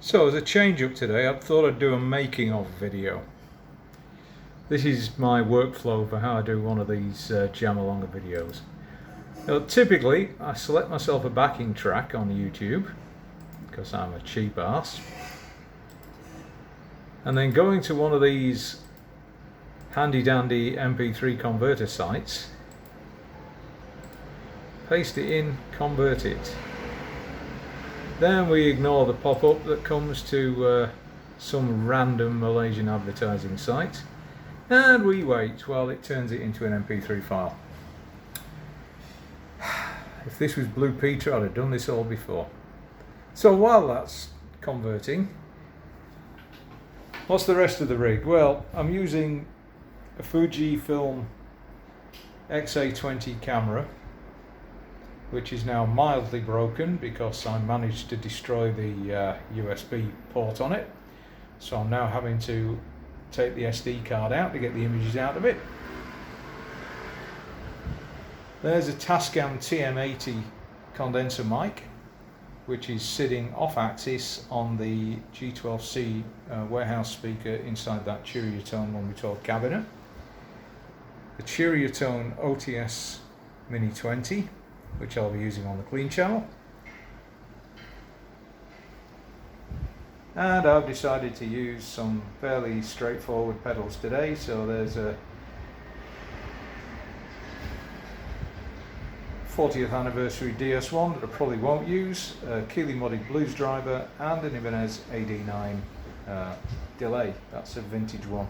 So as a change up today, I thought I'd do a making of video. This is my workflow for how I do one of these jam along videos. Now, typically I select myself a backing track on YouTube because I'm a cheap ass, and then going to one of these handy dandy MP3 converter sites, paste it in, convert it. Then we ignore the pop-up that comes to some random Malaysian advertising site, and we wait while it turns it into an MP3 file. If this was Blue Peter, I'd have done this all before. So while that's converting, what's the rest of the rig? Well, I'm using a Fujifilm X-A20 camera, which is now mildly broken because I managed to destroy the USB port on it. So I'm now having to take the SD card out to get the images out of it. There's a Tascam TM80 condenser mic, which is sitting off axis on the G12C warehouse speaker inside that Cheeriotone One We Talk cabinet. The Cheeriotone OTS Mini 20, which I'll be using on the clean channel. And I've decided to use some fairly straightforward pedals today. So there's a 40th anniversary DS1 that I probably won't use, a Keeley modded blues driver, and an Ibanez AD9 delay. That's a vintage one.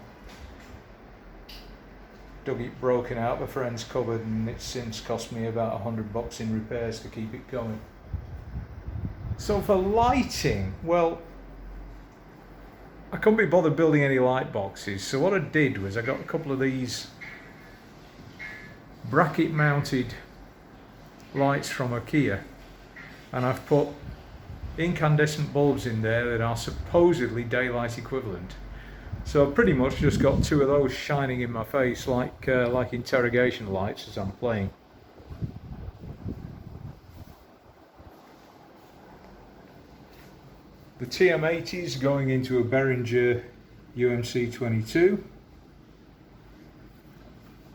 Dug it broken out of a friend's cupboard, and it's since cost me about $100 in repairs to keep it going. So for lighting, well, I couldn't be bothered building any light boxes, so what I did was I got a couple of these bracket mounted lights from IKEA, and I've put incandescent bulbs in there that are supposedly daylight equivalent. So I've pretty much just got two of those shining in my face like interrogation lights as I'm playing. The TM80 is going into a Behringer UMC 22,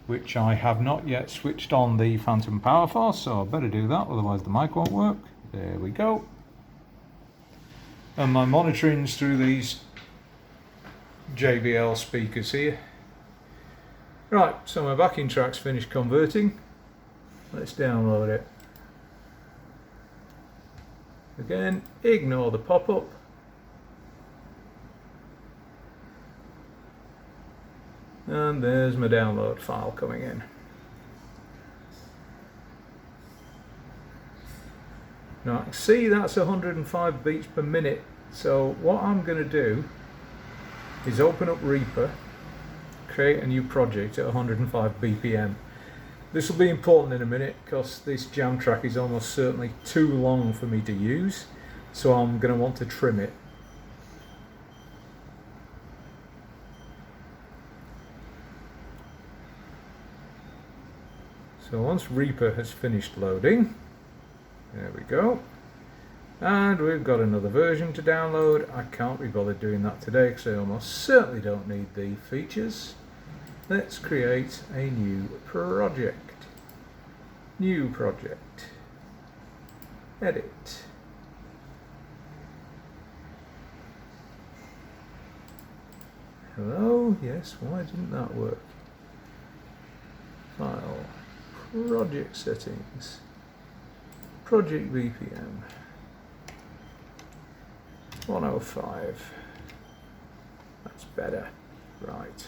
which I have not yet switched on the phantom power for, so I better do that, otherwise the mic won't work. There we go. And my monitoring's through these JBL speakers here. Right, so my backing track's finished converting. Let's download it. Again, ignore the pop-up. And there's my download file coming in. Now I can see that's 105 beats per minute. So what I'm going to do is open up Reaper, create a new project at 105 BPM. This will be important in a minute because this jam track is almost certainly too long for me to use, so I'm going to want to trim it. So once Reaper has finished loading, there we go, and we've got another version to download. I can't be bothered doing that today because I almost certainly don't need the features. Let's create a new project. New project. Edit. Hello? Yes, why didn't that work? File. Project settings. Project BPM. 105. That's better. Right.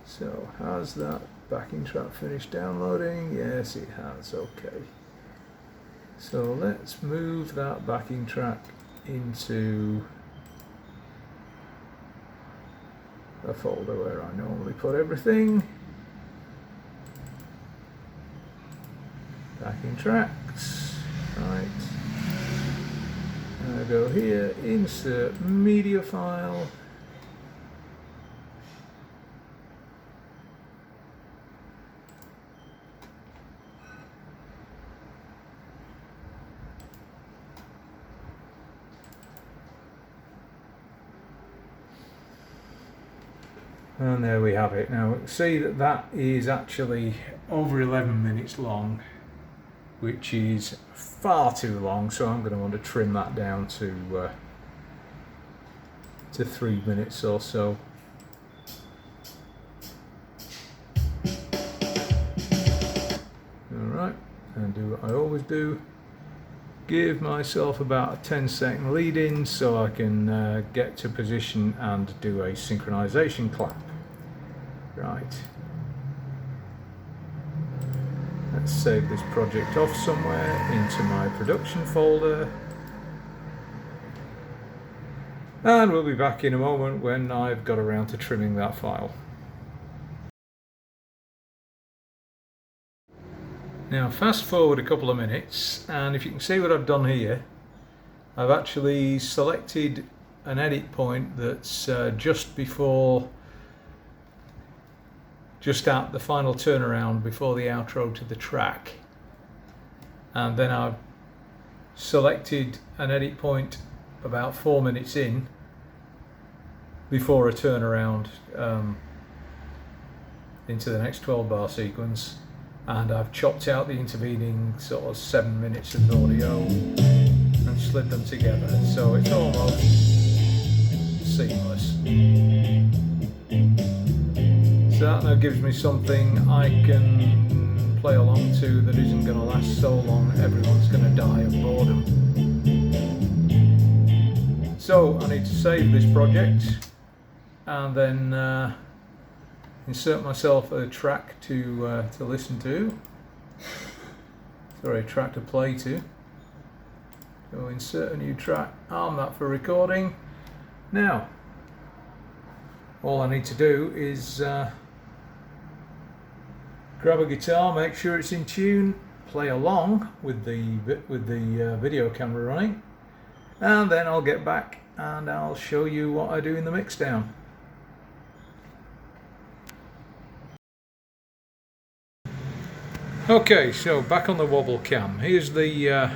So, has that backing track finished downloading? Yes, it has. Okay. So, let's move that backing track into a folder where I normally put everything. Backing tracks. Right. I go here, insert media file. And there we have it. Now see that that is actually over 11 minutes long, which is far too long, so I'm going to want to trim that down to 3 minutes or so. Alright, and do what I always do. Give myself about a 10-second lead in so I can get to position and do a synchronization clap. Right. Let's save this project off somewhere into my production folder. And we'll be back in a moment when I've got around to trimming that file. Now fast forward a couple of minutes, and if you can see what I've done here, I've actually selected an edit point that's just at the final turnaround before the outro to the track, and then I've selected an edit point about 4 minutes in before a turnaround into the next 12-bar sequence. And I've chopped out the intervening sort of 7 minutes of audio and slid them together, so it's almost seamless. So that now gives me something I can play along to that isn't going to last so long everyone's going to die of boredom. So I need to save this project and then insert myself a track to listen to. Sorry, a track to play to. So insert a new track, arm that for recording. Now, all I need to do is grab a guitar, make sure it's in tune, play along with the video camera running, and then I'll get back and I'll show you what I do in the mixdown. Okay, so back on the wobble cam. Here's the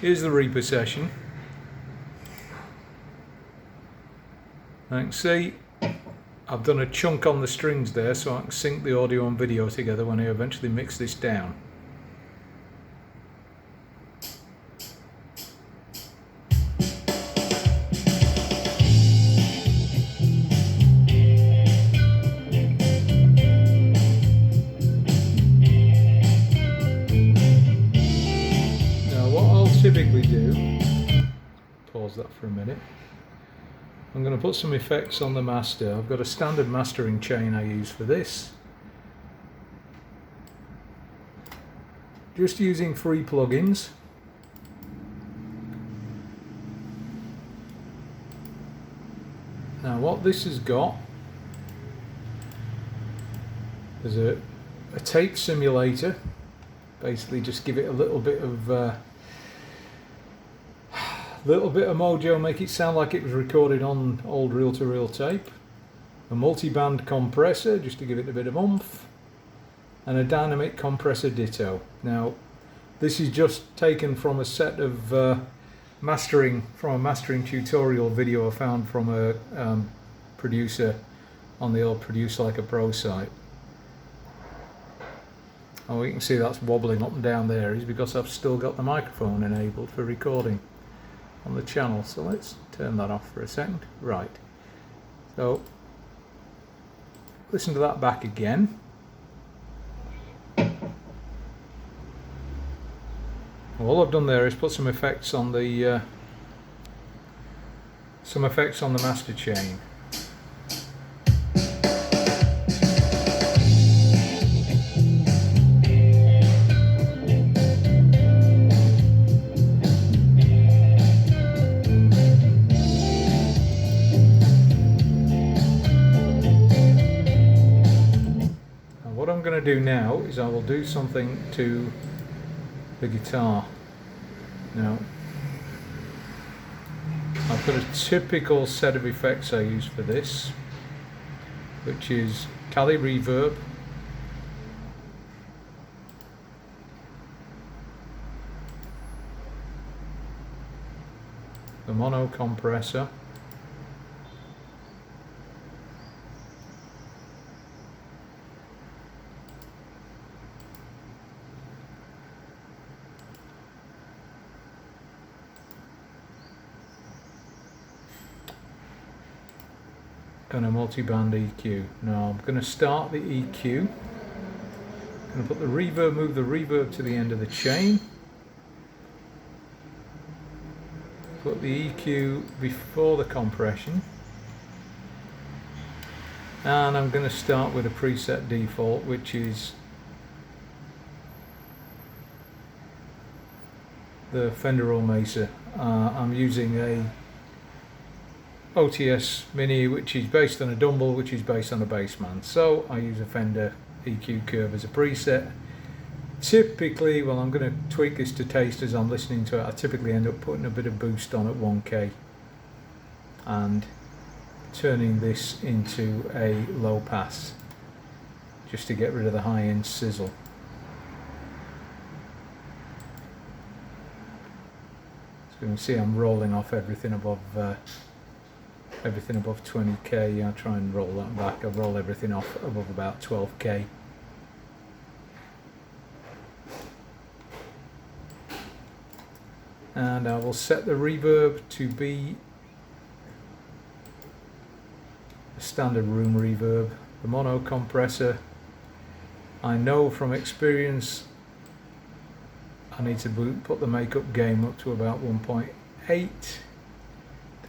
Reaper session. I can see I've done a chunk on the strings there so I can sync the audio and video together when I eventually mix this down. Typically do, pause that for a minute, I'm going to put some effects on the master. I've got a standard mastering chain I use for this, just using free plugins. Now what this has got is a tape simulator. Basically just give it a little bit of mojo, make it sound like it was recorded on old reel-to-reel tape, a multi-band compressor just to give it a bit of oomph, and a dynamic compressor ditto. Now this is just taken from a set of mastering tutorial video I found from a producer on the old Produce Like a Pro site. Oh, you can see that's wobbling up and down there is because I've still got the microphone enabled for recording on the channel, so let's turn that off for a second. Right, so listen to that back again. All I've done there is put some effects on the master chain. What I'm going to do now is I will do something to the guitar. Now, I've got a typical set of effects I use for this, which is Cali reverb, the mono compressor, and a multi-band EQ. Now I'm going to start the EQ. I'm going to put the reverb, move the reverb to the end of the chain. Put the EQ before the compression. And I'm going to start with a preset default, which is the Fender or Mesa. I'm using a OTS Mini, which is based on a Dumble, which is based on a Bassman. So I use a Fender EQ curve as a preset. Typically, well, I'm going to tweak this to taste as I'm listening to it. I typically end up putting a bit of boost on at 1K and turning this into a low pass just to get rid of the high end sizzle. So you can see I'm rolling off everything above 20k. I try and roll that back. I roll everything off above about 12k. And I will set the reverb to be a standard room reverb. The mono compressor, I know from experience I need to put the makeup gain up to about 1.8 to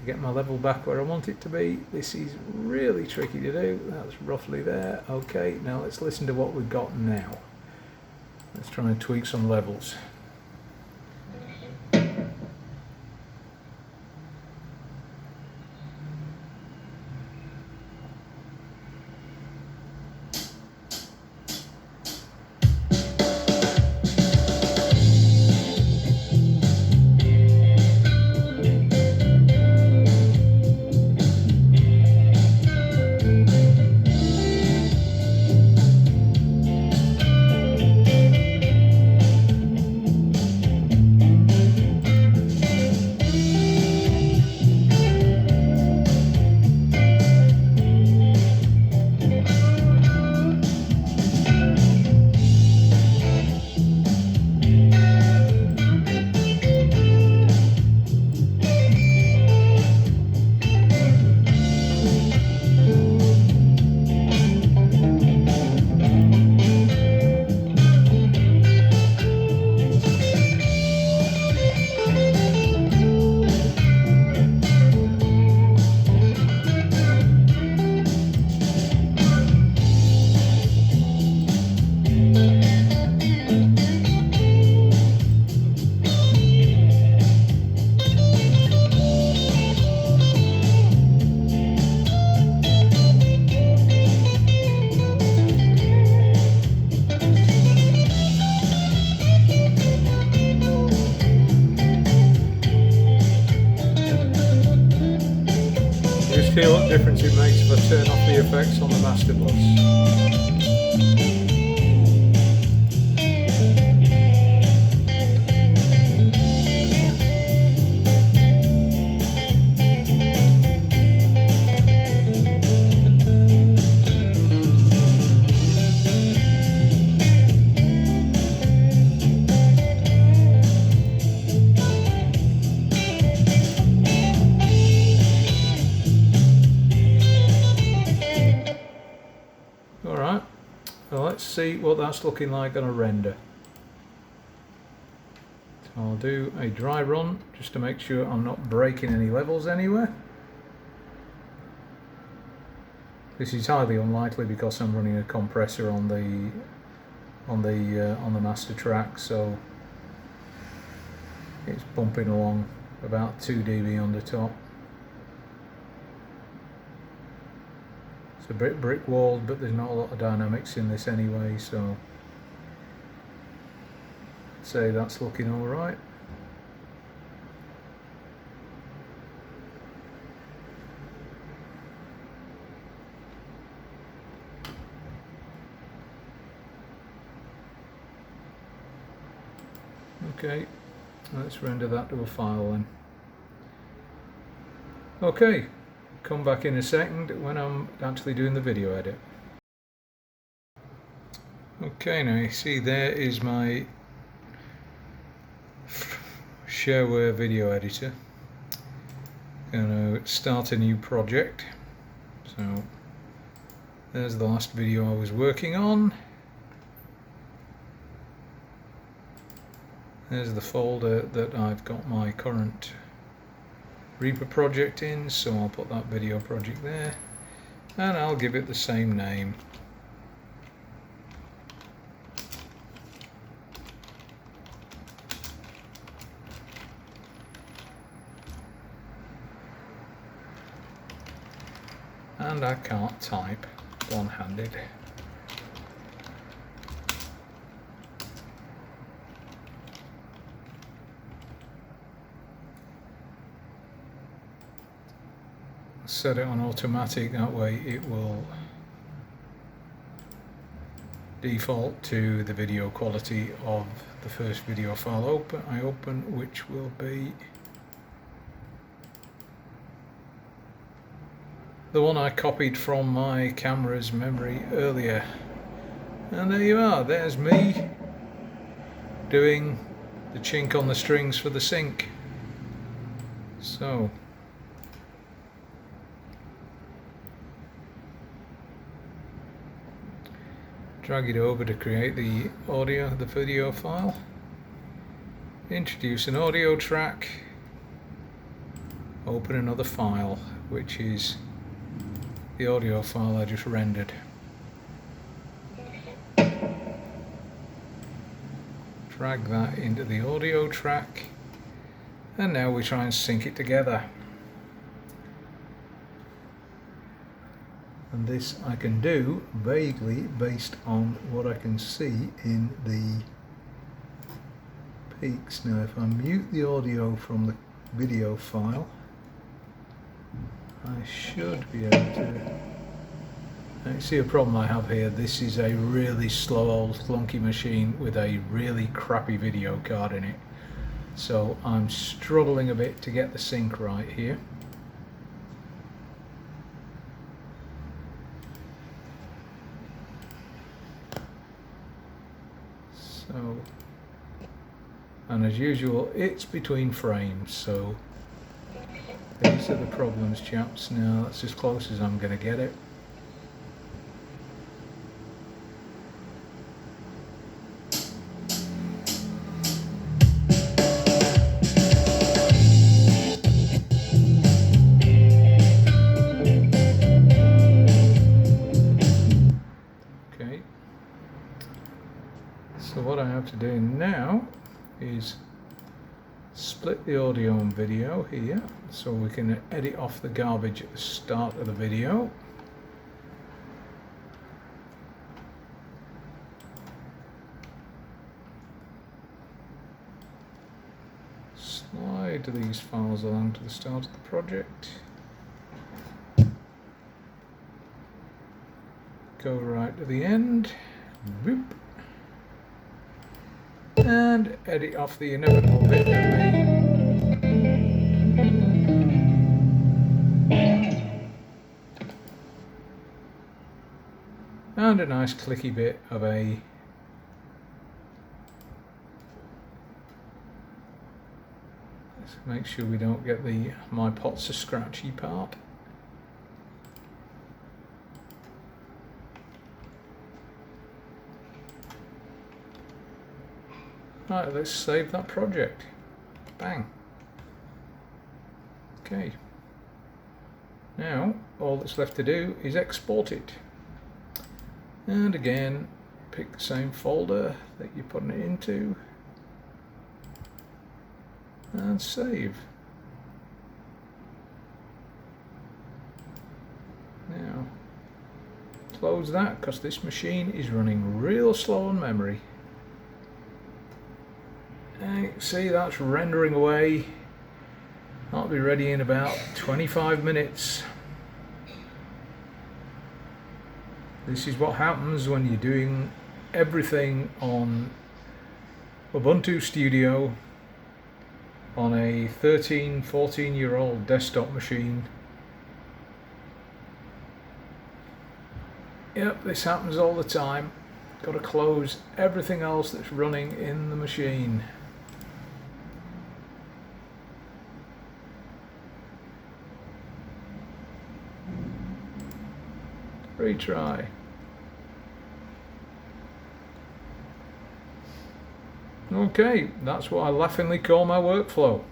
get my level back where I want it to be. This is really tricky to do. That's roughly there. Okay, now let's listen to what we've got now. Let's try and tweak some levels. Feel what difference it makes if I turn off the effects on the master bus. Alright, well, let's see what that's looking like on a render. So I'll do a dry run just to make sure I'm not breaking any levels anywhere. This is highly unlikely because I'm running a compressor on the master track, so it's bumping along about 2 dB on the top. It's a bit brick walled, but there's not a lot of dynamics in this anyway, so I'd say that's looking alright. Okay, let's render that to a file then. Okay. Come back in a second when I'm actually doing the video edit. Okay, now you see there is my shareware video editor. Going to start a new project. So there's the last video I was working on. There's the folder that I've got my current Reaper project in, so I'll put that video project there and I'll give it the same name. And I can't type one-handed. Set it on automatic, that way it will default to the video quality of the first video file I open, which will be the one I copied from my camera's memory earlier. And there you are, there's me doing the chink on the strings for the sync. So drag it over to create the video file, introduce an audio track, open another file, which is the audio file I just rendered. Drag that into the audio track, and now we try and sync it together. And this I can do vaguely based on what I can see in the peaks. Now if I mute the audio from the video file, I should be able to... Now, see a problem I have here. This is a really slow old clunky machine with a really crappy video card in it. So I'm struggling a bit to get the sync right here. So, and as usual, it's between frames, so these are the problems, chaps. Now that's as close as I'm going to get it. Okay. So what I have to do now is split the audio and video here so we can edit off the garbage at the start of the video. Slide these files along to the start of the project. Go right to the end. Boop. And edit off the inevitable bit of and a nice clicky bit of a let's make sure we don't get the my pots are scratchy part. Right, let's save that project. Bang. Okay. Now, all that's left to do is export it. And again, pick the same folder that you're putting it into. And save. Now, close that because this machine is running real slow on memory. See, that's rendering away. That'll be ready in about 25 minutes. This is what happens when you're doing everything on Ubuntu Studio on a 14-year-old desktop machine. Yep, this happens all the time. Got to close everything else that's running in the machine. Retry. Okay, that's what I laughingly call my workflow.